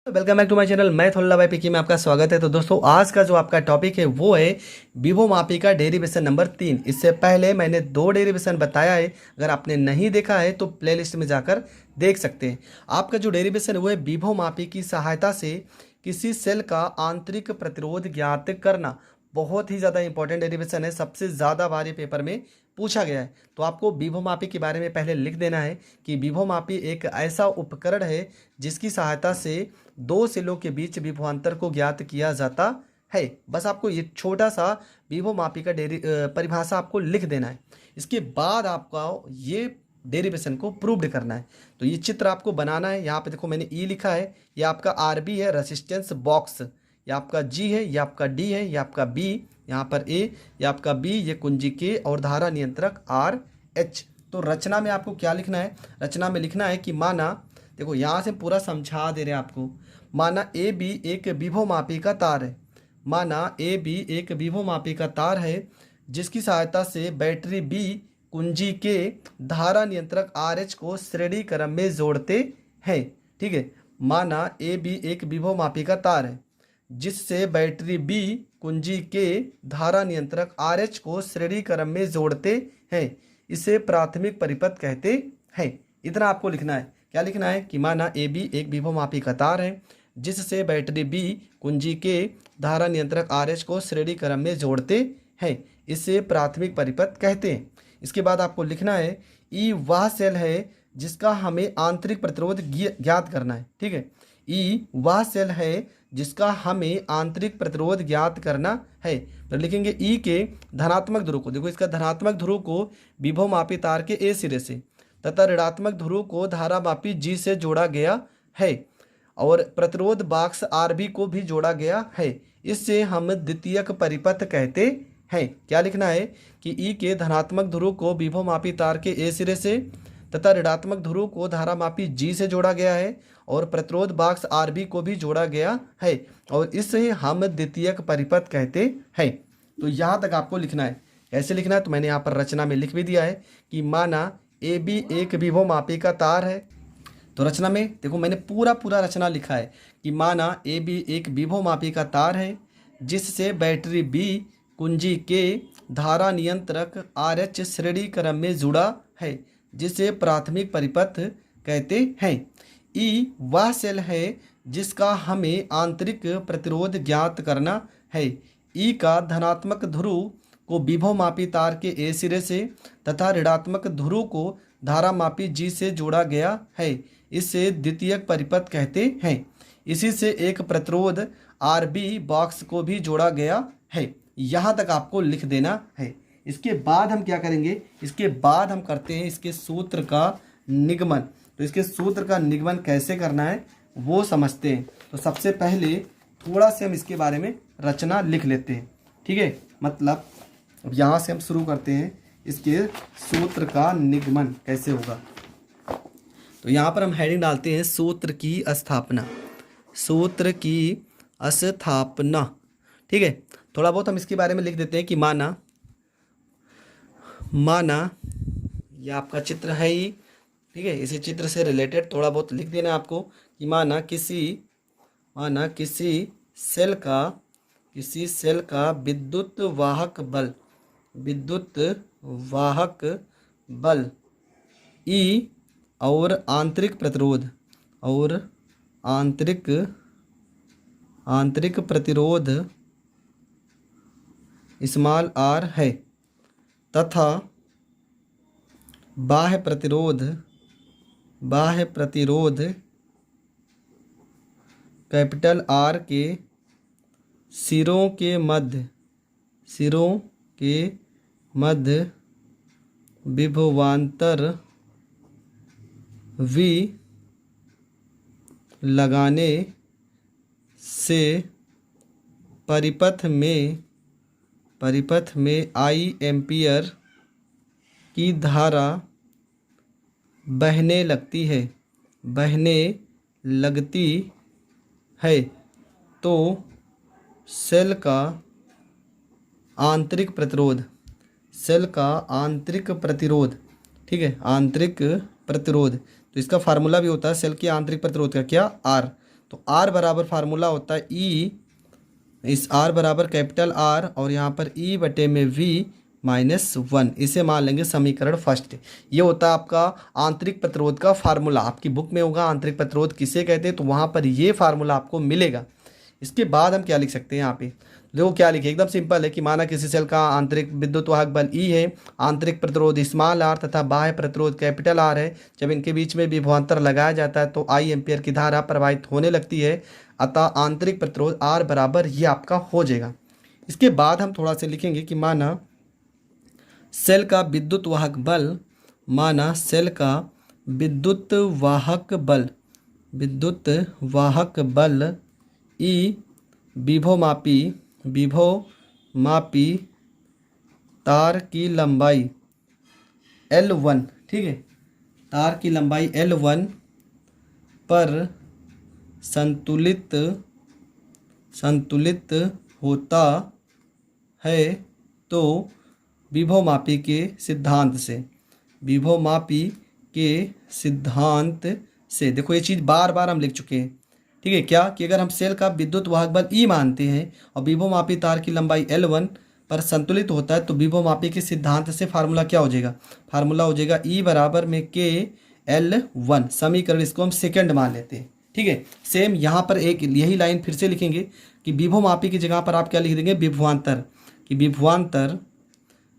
Welcome back to my channel. मैं थोल्ला भाई Peaky में आपका स्वागत है। तो दोस्तों आज का जो आपका टॉपिक है वो है विभो मापी का डेरिवेशन नंबर 3। इससे पहले मैंने 2 डेरिवेशन बताया है, अगर आपने नहीं देखा है तो प्लेलिस्ट में जाकर देख सकते हैं। आपका जो डेरिवेशन है वो है विभो मापी की सहायता से किसी सेल का आंतरिक प्रतिरोध ज्ञात करना। बहुत ही ज़्यादा इंपॉर्टेंट डेरिवेशन है, सबसे ज़्यादा बार ये पेपर में पूछा गया है। तो आपको विभो मापी के बारे में पहले लिख देना है कि विभो मापी एक ऐसा उपकरण है जिसकी सहायता से दो सेलों के बीच विभवांतर को ज्ञात किया जाता है। बस आपको ये छोटा सा विभो मापी का परिभाषा आपको लिख देना है। इसके बाद आपका ये डेरिवेशन को प्रूव्ड करना है। तो ये चित्र आपको बनाना है। यहाँ पे देखो मैंने ई लिखा है, ये आपका आर बी है, रेसिस्टेंस बॉक्स, ये आपका जी है, ये आपका डी है, ये आपका बी, यहाँ पर ए, ये आपका बी, ये कुंजी के और धारा नियंत्रक आर एच। तो रचना में आपको क्या लिखना है? रचना में लिखना है कि माना, देखो यहाँ से पूरा समझा दे रहे हैं आपको। माना ए बी एक विभो मापी का तार है। माना ए बी एक विभो मापी का तार है जिसकी सहायता से बैटरी बी कुंजी के धारा नियंत्रक आर एच को श्रेणी क्रम में जोड़ते हैं। ठीक है, माना ए बी एक विभो मापी का तार है जिससे बैटरी बी कुंजी के धारा नियंत्रक आर एच को श्रेणी क्रम में जोड़ते हैं। इसे प्राथमिक परिपथ कहते हैं। इतना आपको लिखना है। क्या लिखना है कि माना ए बी एक विभो मापी का तार है जिससे बैटरी बी कुंजी के धारा नियंत्रक आर एच को श्रेणी क्रम में जोड़ते हैं। इसे प्राथमिक परिपथ कहते हैं। इसके बाद आपको लिखना है ई वह सेल है जिसका हमें आंतरिक प्रतिरोध ज्ञात करना है। ठीक है, ई वह सेल है जिसका हमें आंतरिक प्रतिरोध ज्ञात करना है। तो लिखेंगे ई के धनात्मक ध्रुव को, देखो इसका धनात्मक ध्रुव को विभव मापी तार के ए सिरे से तथा ऋणात्मक ध्रुव को धारा मापी जी से जोड़ा गया है और प्रतिरोध बॉक्स आर बी को भी जोड़ा गया है। इससे हम द्वितीयक परिपथ कहते हैं। क्या लिखना है कि ई के धनात्मक ध्रुव को विभव मापी तार के ए सिरे से तथा ऋणात्मक ध्रुव को धारा मापी जी से जोड़ा गया है और प्रतिरोध बॉक्स आर बी को भी जोड़ा गया है और इससे हम द्वितीयक परिपथ कहते हैं। तो यहाँ तक आपको लिखना है। कैसे लिखना है? तो मैंने यहाँ पर रचना में लिख भी दिया है कि माना ए बी एक विभव मापी का तार है। तो रचना में देखो मैंने पूरा रचना लिखा है कि माना ए बी एक विभव मापी का तार है जिससे बैटरी बी कुंजी के धारा नियंत्रक आर एच श्रेणी क्रम में जुड़ा है जिसे प्राथमिक परिपथ कहते हैं। ई वह सेल है जिसका हमें आंतरिक प्रतिरोध ज्ञात करना है। ई का धनात्मक ध्रुव को विभव मापी तार के ए सिरे से तथा ऋणात्मक ध्रुव को धारा मापी जी से जोड़ा गया है। इसे द्वितीयक परिपथ कहते हैं। इसी से एक प्रतिरोध आर बी बॉक्स को भी जोड़ा गया है। यहाँ तक आपको लिख देना है। इसके बाद हम क्या करेंगे? इसके बाद हम करते हैं इसके सूत्र का निगमन। तो इसके सूत्र का निगमन कैसे करना है वो समझते हैं। तो सबसे पहले थोड़ा से हम इसके बारे में रचना लिख लेते हैं। ठीक है, मतलब अब यहाँ से हम शुरू करते हैं इसके सूत्र का निगमन कैसे होगा। तो यहाँ पर हम हेडिंग डालते हैं सूत्र की स्थापना। सूत्र की स्थापना। ठीक है, थोड़ा बहुत हम इसके बारे में लिख देते हैं कि माना ये आपका चित्र है ही। ठीक है, इसी चित्र से रिलेटेड थोड़ा बहुत लिख देना है आपको कि माना किसी सेल का विद्युत वाहक बल ई और आंतरिक प्रतिरोध स्मॉल आर है तथा बाह्य प्रतिरोध कैपिटल आर के सिरों के मध्य विभवांतर वी लगाने से परिपथ में आई एम्पियर की धारा बहने लगती है तो सेल का आंतरिक प्रतिरोध, ठीक है, आंतरिक प्रतिरोध। तो इसका फार्मूला भी होता है सेल के आंतरिक प्रतिरोध का, क्या? आर। तो आर बराबर फार्मूला होता है ई, इस आर बराबर कैपिटल आर और यहाँ पर ई बटे में वी -1। इसे मान लेंगे समीकरण फर्स्ट। ये होता है आपका आंतरिक प्रतिरोध का फार्मूला। आपकी बुक में होगा आंतरिक प्रतिरोध किसे कहते हैं, तो वहाँ पर ये फार्मूला आपको मिलेगा। इसके बाद हम क्या लिख सकते हैं यहाँ पे, देखो क्या लिखे, एकदम सिंपल है कि माना किसी सेल का आंतरिक विद्युत वाहक बल ई है, आंतरिक प्रतिरोध स्मॉल आर तथा बाह्य प्रतिरोध कैपिटल आर है। जब इनके बीच में विभवांतर लगाया जाता है तो आई एम्पियर की धारा प्रवाहित होने लगती है, अतः आंतरिक प्रतिरोध आर बराबर ये आपका हो जाएगा। इसके बाद हम थोड़ा सा लिखेंगे कि माना सेल का विद्युत वाहक बल, माना सेल का विद्युत वाहक बल, विद्युत वाहक बल ई विभवमापी तार की लंबाई L1, ठीक है, तार की लंबाई L1 पर संतुलित होता है तो विभवमापी के सिद्धांत से, देखो ये चीज़ बार बार हम लिख चुके हैं, ठीक है, क्या कि अगर हम सेल का विद्युत वाहक बल ई मानते हैं और विभवमापी तार की लंबाई L1 पर संतुलित होता है तो विभवमापी के सिद्धांत से फार्मूला क्या हो जाएगा, फार्मूला हो जाएगा ई बराबर में KL1। समीकरण इसको हम सेकंड मान लेते हैं, ठीक है। सेम यहाँ पर एक यही लाइन फिर से लिखेंगे कि विभवमापी की जगह पर आप क्या लिख देंगे, विभवांतर, कि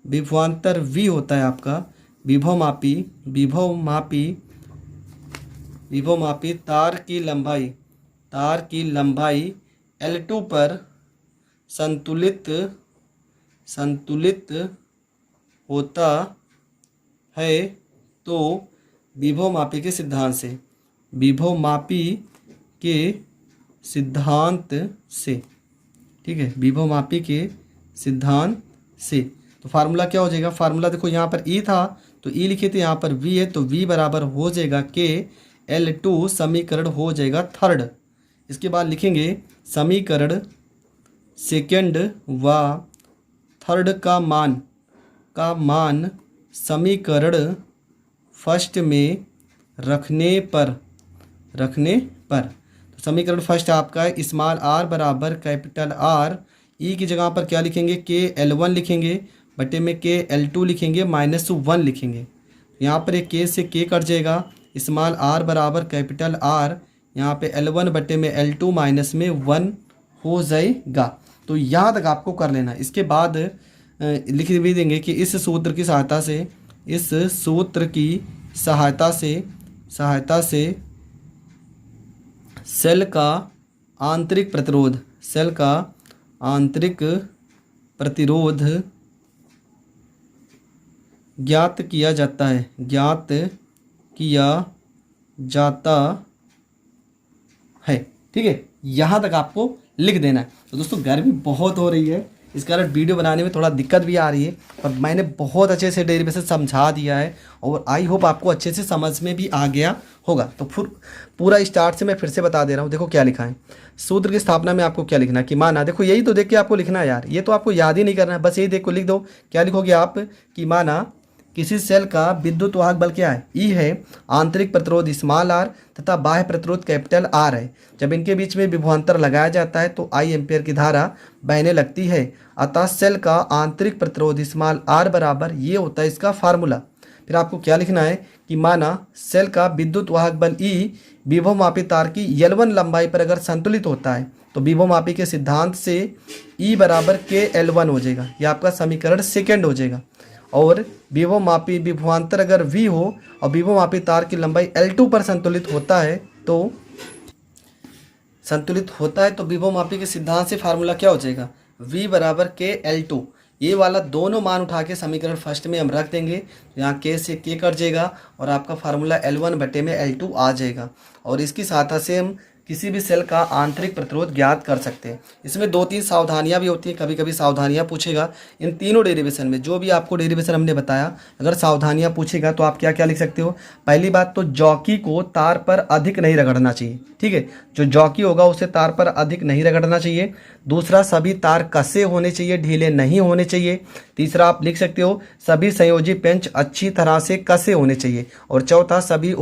विभवांतर V होता है आपका विभवमापी तार की लंबाई L2 पर संतुलित होता है तो विभवमापी के सिद्धांत से, ठीक है, विभवमापी के सिद्धांत से। तो फार्मूला क्या हो जाएगा, फार्मूला देखो यहाँ पर ई था तो ई लिखे थे, यहाँ पर वी है तो वी बराबर हो जाएगा KL2। समीकरण हो जाएगा थर्ड। इसके बाद लिखेंगे समीकरण सेकंड व थर्ड का मान समीकरण फर्स्ट में रखने पर तो समीकरण फर्स्ट आपका है स्मॉल आर बराबर कैपिटल आर, ई की जगह पर क्या लिखेंगे, KL1 लिखेंगे बटे में KL2 लिखेंगे -1 लिखेंगे। यहाँ पर एक K से K कट जाएगा, स्मॉल आर बराबर कैपिटल आर, यहाँ पे L1 बटे में L2 -1 हो जाएगा। तो यहाँ तक आपको कर लेना। इसके बाद लिख भी देंगे कि इस सूत्र की सहायता से सेल का आंतरिक प्रतिरोध ज्ञात किया जाता है, ठीक है। यहाँ तक आपको लिख देना है। तो दोस्तों गर्मी बहुत हो रही है, इस कारण वीडियो बनाने में थोड़ा दिक्कत भी आ रही है, पर मैंने बहुत अच्छे से डेरिवेशन समझा दिया है और आई होप आपको अच्छे से समझ में भी आ गया होगा। तो फिर पूरा स्टार्ट से मैं फिर से बता दे रहा हूँ। देखो क्या लिखा है, सूत्र की स्थापना में आपको क्या लिखना है कि माना, देखो यही तो देख के आपको लिखना है यार, ये तो आपको याद ही नहीं करना है, बस यही देख को लिख दो। क्या लिखोगे आप कि माना किसी सेल का विद्युत वाहक बल क्या है, ई है, आंतरिक प्रतिरोध स्मॉल आर तथा बाह्य प्रतिरोध कैपिटल आर है। जब इनके बीच में विभवांतर लगाया जाता है तो आई एम्पियर की धारा बहने लगती है, अतः सेल का आंतरिक प्रतिरोध स्मॉल आर बराबर ये होता है इसका फार्मूला। फिर आपको क्या लिखना है कि माना सेल का विद्युत वाहक बल ई विभवमापी तार की L1 लंबाई पर अगर संतुलित होता है तो विभवमापी के सिद्धांत से ई बराबर KL1 हो जाएगा, यह आपका समीकरण सेकेंड हो जाएगा। और विभवमापी विभवांतर अगर V हो और विभवमापी तार की लंबाई L2 पर संतुलित होता है तो विभवमापी के सिद्धांत से फार्मूला क्या हो जाएगा, V बराबर KL2। ये वाला दोनों मान उठा के समीकरण फर्स्ट में हम रख देंगे, यहाँ K से K कट जाएगा और आपका फार्मूला L1 बटे में L2 आ जाएगा। और इसकी सहायता से हम किसी भी सेल का आंतरिक प्रतिरोध ज्ञात कर सकते हैं। इसमें 2-3 सावधानियां भी होती हैं, कभी कभी सावधानियां पूछेगा। इन तीनों डेरिवेशन में जो भी आपको डेरिवेशन हमने बताया, अगर सावधानियां पूछेगा तो आप क्या क्या लिख सकते हो। पहली बात तो जॉकी को तार पर अधिक नहीं रगड़ना चाहिए, ठीक है, जो जॉकी होगा उसे तार पर अधिक नहीं रगड़ना चाहिए। दूसरा, सभी तार कसे होने चाहिए, ढीले नहीं होने चाहिए। तीसरा आप लिख सकते हो सभी संयोजी पेंच अच्छी तरह से कसे होने चाहिए। और चौथा, सभी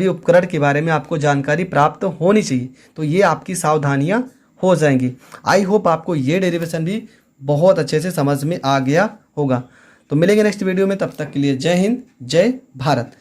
उपकरण के बारे में आपको जानकारी जानकारी प्राप्त होनी चाहिए। तो ये आपकी सावधानियां हो जाएंगी। आई होप आपको ये डेरिवेशन भी बहुत अच्छे से समझ में आ गया होगा। तो मिलेंगे नेक्स्ट वीडियो में, तब तक के लिए जय हिंद, जय भारत।